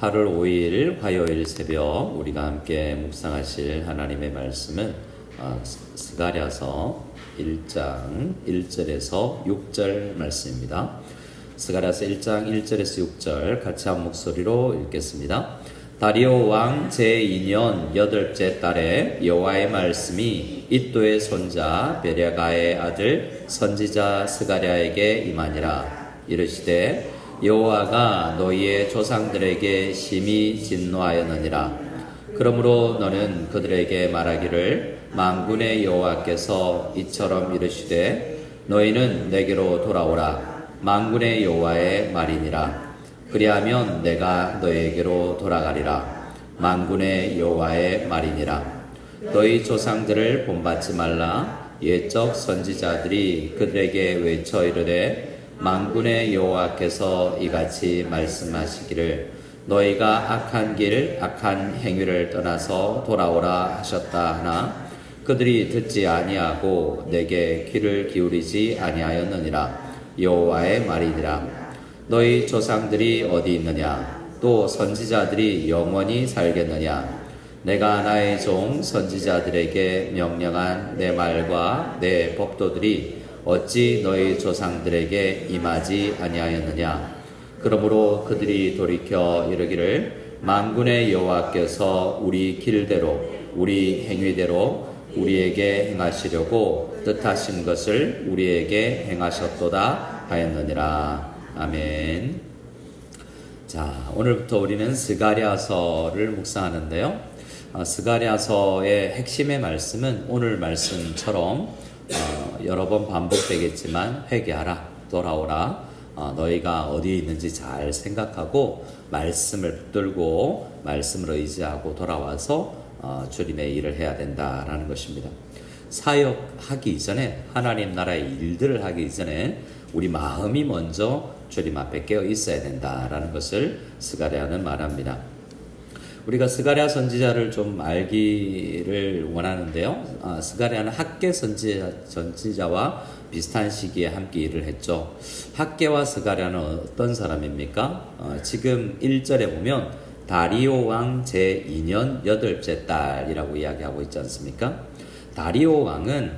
8월 5일 화요일 새벽 우리가 함께 묵상하실 하나님의 말씀은 스가랴서 1장 1절에서 6절 말씀입니다. 스가랴서 1장 1절에서 6절 같이 한 목소리로 읽겠습니다. 다리오 왕 제2년 8째 달에 여호와의 말씀이 id도의 손자 베랴가의 아들 선지자 스가랴에게 임하니라. 이르시되 여호와가 너희의 조상들에게 심히 진노하였느니라. 그러므로 너는 그들에게 말하기를 만군의 여호와께서 이처럼 이르시되 너희는 내게로 돌아오라. 만군의 여호와의 말이니라. 그리하면 내가 너희에게로 돌아가리라. 만군의 여호와의 말이니라. 너희 조상들을 본받지 말라. 옛적 선지자들이 그들에게 외쳐 이르되 만군의 여호와께서 이같이 말씀하시기를 너희가 악한 길 악한 행위를 떠나서 돌아오라 하셨다 하나 그들이 듣지 아니하고 내게 귀를 기울이지 아니하였느니라. 여호와의 말이니라. 너희 조상들이 어디 있느냐? 또 선지자들이 영원히 살겠느냐? 내가 나의 종 선지자들에게 명령한 내 말과 내 법도들이 어찌 너희 조상들에게 임하지 아니하였느냐? 그러므로 그들이 돌이켜 이르기를 만군의 여호와께서 우리 길대로 우리 행위대로 우리에게 행하시려고 뜻하신 것을 우리에게 행하셨도다 하였느니라. 아멘. 자, 오늘부터 우리는 스가랴서를 묵상하는데요. 스가랴서의 핵심의 말씀은 오늘 말씀처럼 여러 번 반복되겠지만 회개하라, 돌아오라, 너희가 어디에 있는지 잘 생각하고 말씀을 붙들고 말씀을 의지하고 돌아와서 주님의 일을 해야 된다라는 것입니다. 사역하기 이전에 하나님 나라의 일들을 하기 이전에 우리 마음이 먼저 주님 앞에 깨어 있어야 된다라는 것을 스가랴는 말합니다. 우리가 스가랴 선지자를 좀 알기를 원하는데요. 스가랴는 학개 선지자와 비슷한 시기에 함께 일을 했죠. 학개와 스가랴는 어떤 사람입니까? 지금 1절에 보면 다리오 왕 제2년 8째 달이라고 이야기하고 있지 않습니까? 다리오 왕은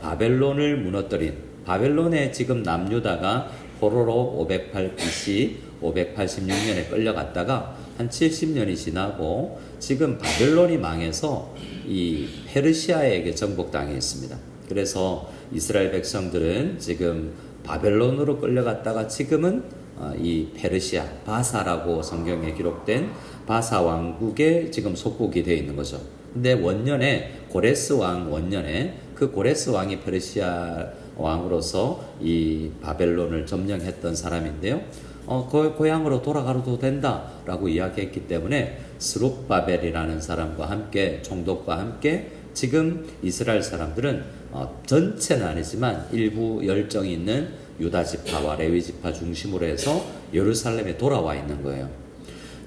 바벨론을 무너뜨린 바벨론에 지금 남유다가 포로로 508 BC 586년에 끌려갔다가 한 70년이 지나고 지금 바벨론이 망해서 이 페르시아에게 정복당해 있습니다. 그래서 이스라엘 백성들은 지금 바벨론으로 끌려갔다가 지금은 이 페르시아 바사라고 성경에 기록된 바사 왕국에 지금 속국이 되어 있는 거죠. 근데 원년에 고레스 왕 원년에 그 고레스 왕이 페르시아 왕으로서 이 바벨론을 점령했던 사람인데요. 고향으로 돌아가도 된다라고 이야기했기 때문에 스룹바벨이라는 사람과 함께 총독과 함께 지금 이스라엘 사람들은 전체는 아니지만 일부 열정이 있는 유다 지파와 레위 지파 중심으로 해서 예루살렘에 돌아와 있는 거예요.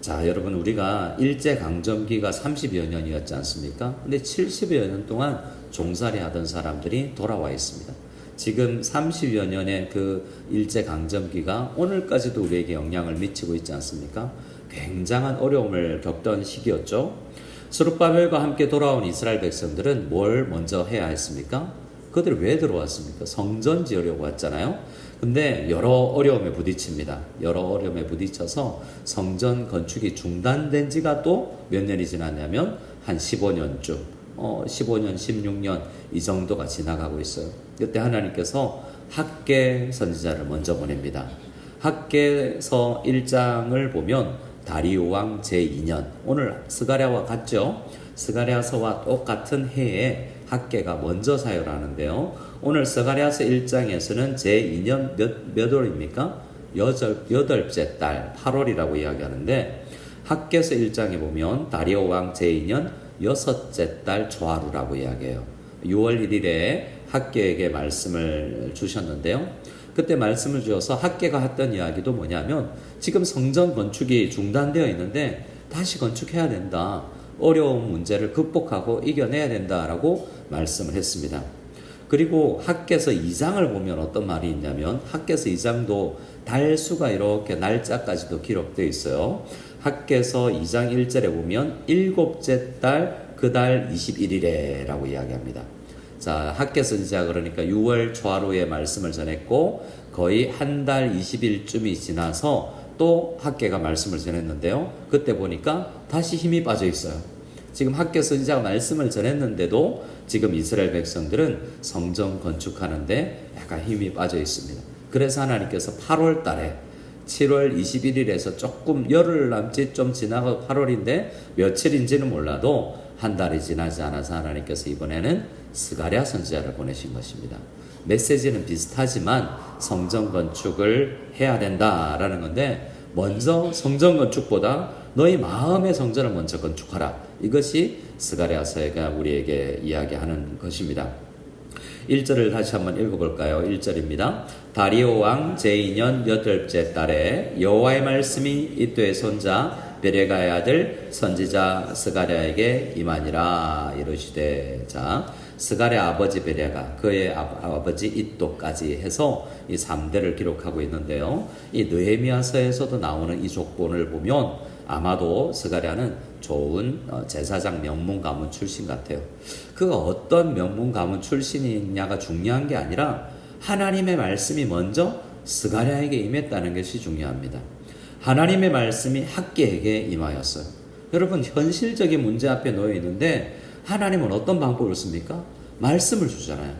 자, 여러분 우리가 일제강점기가 30여 년이었지 않습니까? 근데 70여 년 동안 종살이 하던 사람들이 돌아와 있습니다. 지금 30여 년의 그 일제강점기가 오늘까지도 우리에게 영향을 미치고 있지 않습니까? 굉장한 어려움을 겪던 시기였죠. 스룹바벨과 함께 돌아온 이스라엘 백성들은 뭘 먼저 해야 했습니까? 그들이 왜 들어왔습니까? 성전 지으려고 왔잖아요. 근데 여러 어려움에 부딪힙니다. 여러 어려움에 부딪혀서 성전 건축이 중단된 지가 또 몇 년이 지났냐면 한 15년쯤 15년, 16년 이 정도가 지나가고 있어요. 이때 하나님께서 학개 선지자를 먼저 보냅니다. 학개서 1장을 보면 다리오 왕 제2년 오늘 스가랴와 같죠? 스가랴서와 똑같은 해에 학개가 먼저 사역을 하는데요. 오늘 스가랴서 1장에서는 제2년 몇 월입니까? 8째 달 8월이라고 이야기하는데 학개서 1장에 보면 다리오 왕 제2년 6째 달 초하루라고 이야기해요. 6월 1일에 학개에게 말씀을 주셨는데요. 그때 말씀을 주셔서 학개가 했던 이야기도 뭐냐면 지금 성전 건축이 중단되어 있는데 다시 건축해야 된다. 어려운 문제를 극복하고 이겨내야 된다라고 말씀을 했습니다. 그리고 학개서 2장을 보면 어떤 말이 있냐면 학개서 2장도 달수가 이렇게 날짜까지도 기록되어 있어요. 학개서 2장 1절에 보면 일곱째 달 그 달 21일에 라고 이야기합니다. 자, 학개서 이제 그러니까 6월 초하루에 말씀을 전했고 거의 한 달 20일쯤이 지나서 또 학개가 말씀을 전했는데요. 그때 보니까 다시 힘이 빠져 있어요. 지금 학개서 이제 말씀을 전했는데도 지금 이스라엘 백성들은 성전 건축하는데 약간 힘이 빠져 있습니다. 그래서 하나님께서 8월 달에 7월 21일에서 조금 열흘 남짓 좀 지나고 8월인데 며칠인지는 몰라도 한 달이 지나지 않아서 하나님께서 이번에는 스가랴 선지자를 보내신 것입니다. 메시지는 비슷하지만 성전 건축을 해야 된다라는 건데 먼저 성전 건축보다 너희 마음의 성전을 먼저 건축하라. 이것이 스가랴서가 우리에게 이야기하는 것입니다. 1절을 다시 한번 읽어볼까요? 1절입니다. 다리오 왕 제2년 8째 달에 여호와의 말씀이 이도의 손자 베레가의 아들 선지자 스가랴에게 임하니라. 이르시되, 자, 스가랴 아버지 베레가, 그의 아버지 이도까지 해서 이 3대를 기록하고 있는데요. 이 느헤미야서에서도 나오는 이 족본을 보면 아마도 스가랴는 좋은 제사장 명문 가문 출신 같아요. 그가 어떤 명문 가문 출신이냐가 중요한 게 아니라 하나님의 말씀이 먼저 스가랴에게 임했다는 것이 중요합니다. 하나님의 말씀이 학개에게 임하였어요. 여러분, 현실적인 문제 앞에 놓여 있는데 하나님은 어떤 방법을 씁니까? 말씀을 주잖아요.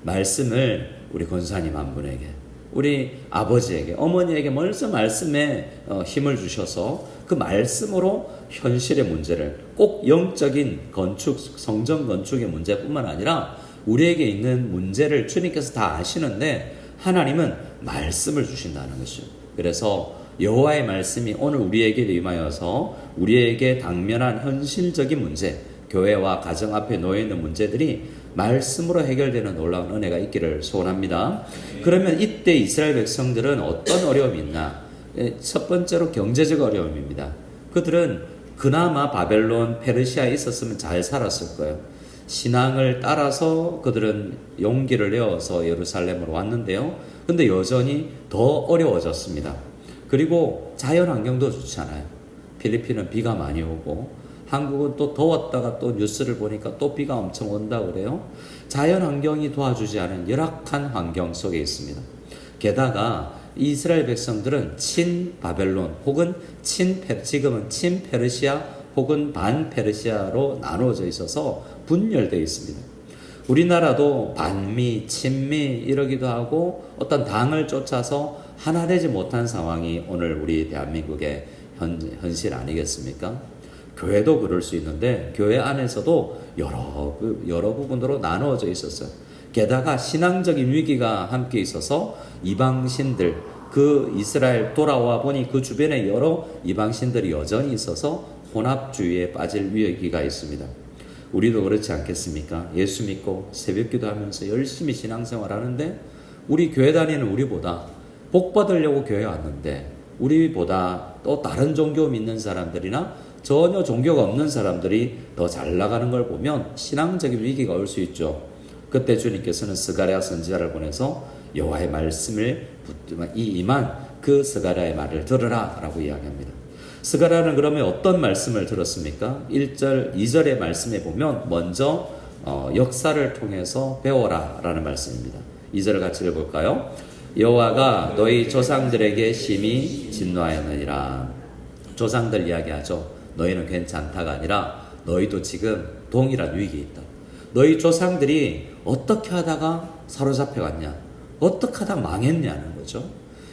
말씀을 우리 권사님 한 분에게, 우리 아버지에게, 어머니에게 먼저 말씀에 힘을 주셔서 그 말씀으로 현실의 문제를, 꼭 영적인 건축, 성전 건축의 문제뿐만 아니라 우리에게 있는 문제를 주님께서 다 아시는데 하나님은 말씀을 주신다는 것이죠. 그래서 여호와의 말씀이 오늘 우리에게 임하여서 우리에게 당면한 현실적인 문제, 교회와 가정 앞에 놓여있는 문제들이 말씀으로 해결되는 놀라운 은혜가 있기를 소원합니다. 그러면 이때 이스라엘 백성들은 어떤 어려움이 있나? 첫 번째로 경제적 어려움입니다. 그들은 그나마 바벨론, 페르시아에 있었으면 잘 살았을 거예요. 신앙을 따라서 그들은 용기를 내어서 예루살렘으로 왔는데요. 근데 여전히 더 어려워졌습니다. 그리고 자연 환경도 좋지 않아요. 필리핀은 비가 많이 오고 한국은 또 더웠다가 또 뉴스를 보니까 또 비가 엄청 온다 그래요. 자연 환경이 도와주지 않은 열악한 환경 속에 있습니다. 게다가 이스라엘 백성들은 친 바벨론 혹은 지금은 친 페르시아 혹은 반 페르시아로 나누어져 있어서 분열되어 있습니다. 우리나라도 반미, 친미 이러기도 하고 어떤 당을 쫓아서 하나 되지 못한 상황이 오늘 우리 대한민국의 현실 아니겠습니까? 교회도 그럴 수 있는데 교회 안에서도 여러 부분으로 나누어져 있었어요. 게다가 신앙적인 위기가 함께 있어서 이방신들, 그 이스라엘 돌아와 보니 그 주변에 여러 이방신들이 여전히 있어서 혼합주의에 빠질 위기가 있습니다. 우리도 그렇지 않겠습니까? 예수 믿고 새벽기도 하면서 열심히 신앙생활 하는데 우리 교회 다니는 우리보다 복 받으려고 교회 왔는데 우리보다 또 다른 종교 믿는 사람들이나 전혀 종교가 없는 사람들이 더 잘 나가는 걸 보면 신앙적인 위기가 올 수 있죠. 그때 주님께서는 스가랴 선지자를 보내서 여호와의 말씀을 임한 그 스가랴의 말을 들으라 라고 이야기합니다. 스가랴는 그러면 어떤 말씀을 들었습니까? 1절, 2절의 말씀에 보면 먼저 역사를 통해서 배워라 라는 말씀입니다. 2절을 같이 읽어볼까요? 여호와가 너희 조상들에게 심히 진노하였느니라. 조상들 이야기하죠. 너희는 괜찮다가 아니라 너희도 지금 동일한 위기에 있다. 너희 조상들이 어떻게 하다가 사로잡혀갔냐, 어떻게 하다가 망했냐는 거죠.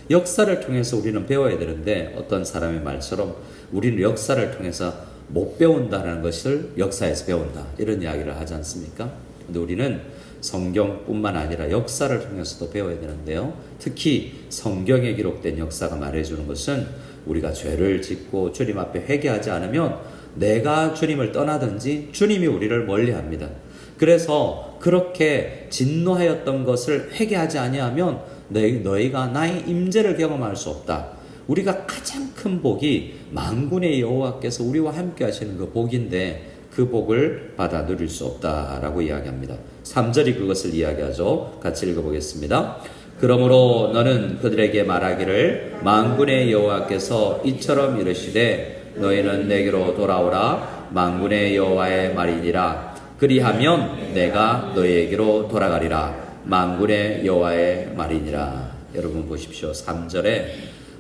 역사를 통해서 우리는 배워야 되는데 어떤 사람의 말처럼 우리는 역사를 통해서 못 배운다는 것을 역사에서 배운다 이런 이야기를 하지 않습니까? 근데 우리는 성경뿐만 아니라 역사를 통해서도 배워야 되는데요. 특히 성경에 기록된 역사가 말해주는 것은 우리가 죄를 짓고 주님 앞에 회개하지 않으면 내가 주님을 떠나든지 주님이 우리를 멀리합니다. 그래서 그렇게 진노하였던 것을 회개하지 아니하면 너희가 나의 임재를 경험할 수 없다. 우리가 가장 큰 복이 만군의 여호와께서 우리와 함께 하시는 그 복인데 그 복을 받아 누릴 수 없다라고 이야기합니다. 3절이 그것을 이야기하죠. 같이 읽어보겠습니다. 그러므로 너는 그들에게 말하기를 만군의 여호와께서 이처럼 이르시되 너희는 내게로 돌아오라. 만군의 여호와의 말이니라. 그리하면 내가 너희에게로 돌아가리라. 만군의 여호와의 말이니라. 여러분 보십시오. 3절에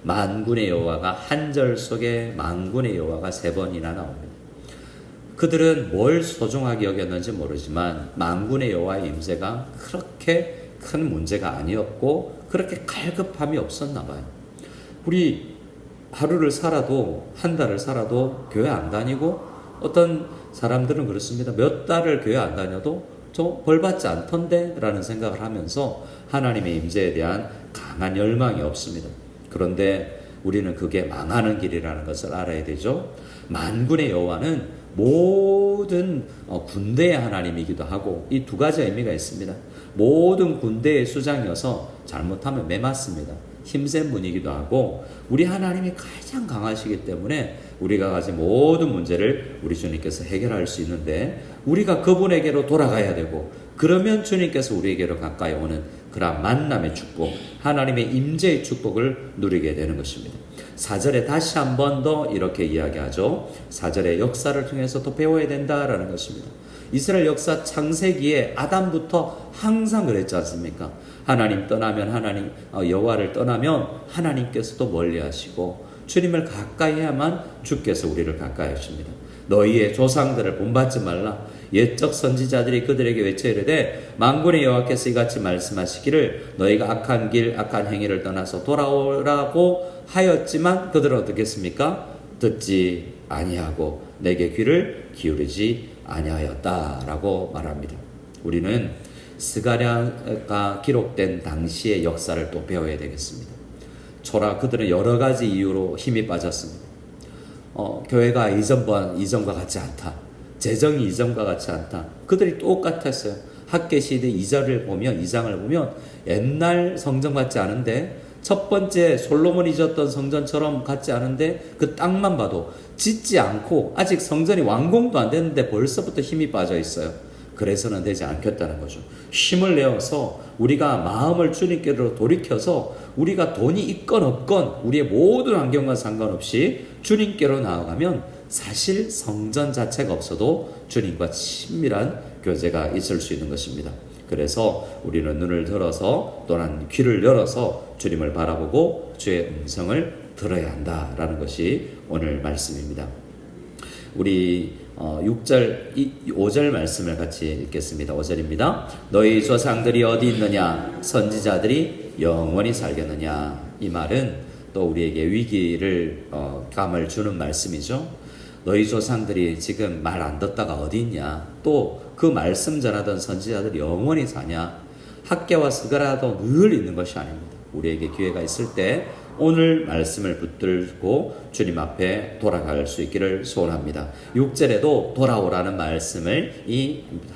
만군의 여호와가 한 절 속에 만군의 여호와가 3번이나 나옵니다. 그들은 뭘 소중하게 여겼는지 모르지만 만군의 여호와의 임재가 그렇게 큰 문제가 아니었고 그렇게 갈급함이 없었나 봐요. 우리 하루를 살아도 한 달을 살아도 교회 안 다니고 어떤 사람들은 그렇습니다. 몇 달을 교회 안 다녀도 저 벌받지 않던데 라는 생각을 하면서 하나님의 임재에 대한 강한 열망이 없습니다. 그런데 우리는 그게 망하는 길이라는 것을 알아야 되죠. 만군의 여호와는 모든 군대의 하나님이기도 하고 이 두 가지 의미가 있습니다. 모든 군대의 수장이어서 잘못하면 매맞습니다. 힘센 분이기도 하고 우리 하나님이 가장 강하시기 때문에 우리가 가진 모든 문제를 우리 주님께서 해결할 수 있는데 우리가 그분에게로 돌아가야 되고 그러면 주님께서 우리에게로 가까이 오는 그러한 만남의 축복, 하나님의 임재의 축복을 누리게 되는 것입니다. 4절에 다시 한 번 더 이렇게 이야기하죠. 4절의 역사를 통해서 또 배워야 된다라는 것입니다. 이스라엘 역사 창세기에 아담부터 항상 그랬지 않습니까? 하나님 떠나면 하나님 여호와를 떠나면 하나님께서도 멀리하시고 주님을 가까이 해야만 주께서 우리를 가까이 하십니다. 너희의 조상들을 본받지 말라. 옛적 선지자들이 그들에게 외쳐 이르되 만군의 여호와께서 이같이 말씀하시기를 너희가 악한 길 악한 행위를 떠나서 돌아오라고 하였지만 그들은 어떻겠습니까? 듣지 아니하고 내게 귀를 기울이지 아니하였다라고 말합니다. 우리는 스가랴가 기록된 당시의 역사를 또 배워야 되겠습니다. 초라 그들은 여러 가지 이유로 힘이 빠졌습니다. 교회가 이전과 같지 않다. 재정이 이전과 같지 않다. 그들이 똑같았어요. 학계 시대 2장을 보면 옛날 성전 같지 않은데 첫 번째 솔로몬이 지었던 성전처럼 같지 않은데 그 땅만 봐도 짓지 않고 아직 성전이 완공도 안 됐는데 벌써부터 힘이 빠져 있어요. 그래서는 되지 않겠다는 거죠. 힘을 내어서 우리가 마음을 주님께로 돌이켜서 우리가 돈이 있건 없건 우리의 모든 환경과 상관없이 주님께로 나아가면 사실 성전 자체가 없어도 주님과 친밀한 교제가 있을 수 있는 것입니다. 그래서 우리는 눈을 들어서 또한 귀를 열어서 주님을 바라보고 주의 음성을 들어야 한다라는 것이 오늘 말씀입니다. 우리 5절 말씀을 같이 읽겠습니다. 5절입니다. 너희 조상들이 어디 있느냐? 선지자들이 영원히 살겠느냐? 이 말은 또 우리에게 위기를 감을 주는 말씀이죠. 너희 조상들이 지금 말 안 듣다가 어디 있냐? 또 그 말씀 전하던 선지자들이 영원히 사냐? 학계와 스가랴도 늘 있는 것이 아닙니다. 우리에게 기회가 있을 때 오늘 말씀을 붙들고 주님 앞에 돌아갈 수 있기를 소원합니다. 6절에도 돌아오라는 말씀을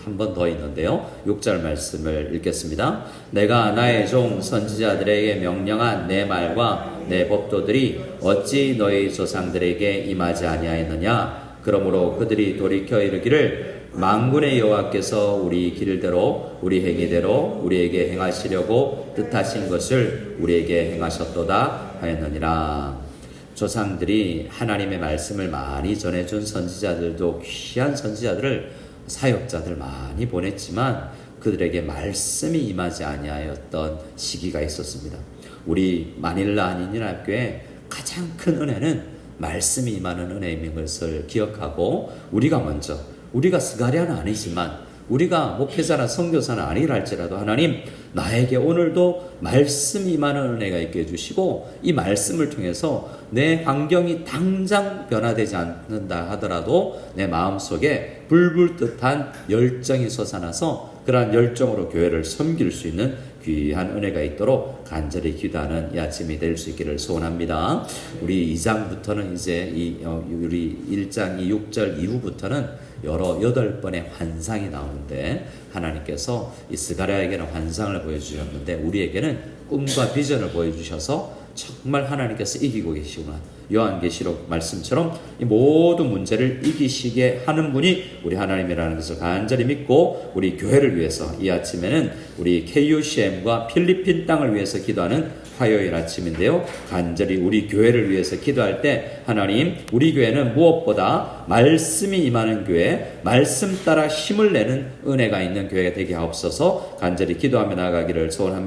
한 번 더 있는데요. 6절 말씀을 읽겠습니다. 내가 나의 종 선지자들에게 명령한 내 말과 내 법도들이 어찌 너희 조상들에게 임하지 아니하였느냐? 그러므로 그들이 돌이켜 이르기를 만군의 여호와께서 우리 길대로 우리 행위대로 우리에게 행하시려고 뜻하신 것을 우리에게 행하셨도다 하였느니라. 조상들이 하나님의 말씀을 많이 전해준 선지자들도 귀한 선지자들을 사역자들 많이 보냈지만 그들에게 말씀이 임하지 아니하였던 시기가 있었습니다. 우리 마닐라 한인연합교회 가장 큰 은혜는 말씀이 임하는 은혜인 것을 기억하고 우리가 스가랴는 아니지만 우리가 목회자나 선교사는 아니라 할지라도 하나님 나에게 오늘도 말씀이 임하는 은혜가 있게 해주시고 이 말씀을 통해서 내 환경이 당장 변화되지 않는다 하더라도 내 마음속에 불불 듯한 열정이 솟아나서 그러한 열정으로 교회를 섬길 수 있는 귀한 은혜가 있도록 간절히 기도하는 이 아침이 될 수 있기를 소원합니다. 우리 2장부터는 이제 우리 1장 6절 이후부터는 8번의 환상이 나오는데 하나님께서 이 스가랴에게는 환상을 보여주셨는데 우리에게는 꿈과 비전을 보여주셔서 정말 하나님께서 이기고 계시구나. 요한계시록 말씀처럼 이 모든 문제를 이기시게 하는 분이 우리 하나님이라는 것을 간절히 믿고 우리 교회를 위해서 이 아침에는 우리 KUCM과 필리핀 땅을 위해서 기도하는 화요일 아침인데요. 간절히 우리 교회를 위해서 기도할 때 하나님, 우리 교회는 무엇보다 말씀이 임하는 교회, 말씀 따라 힘을 내는 은혜가 있는 교회가 되게 하옵소서 간절히 기도하며 나아가기를 소원합니다.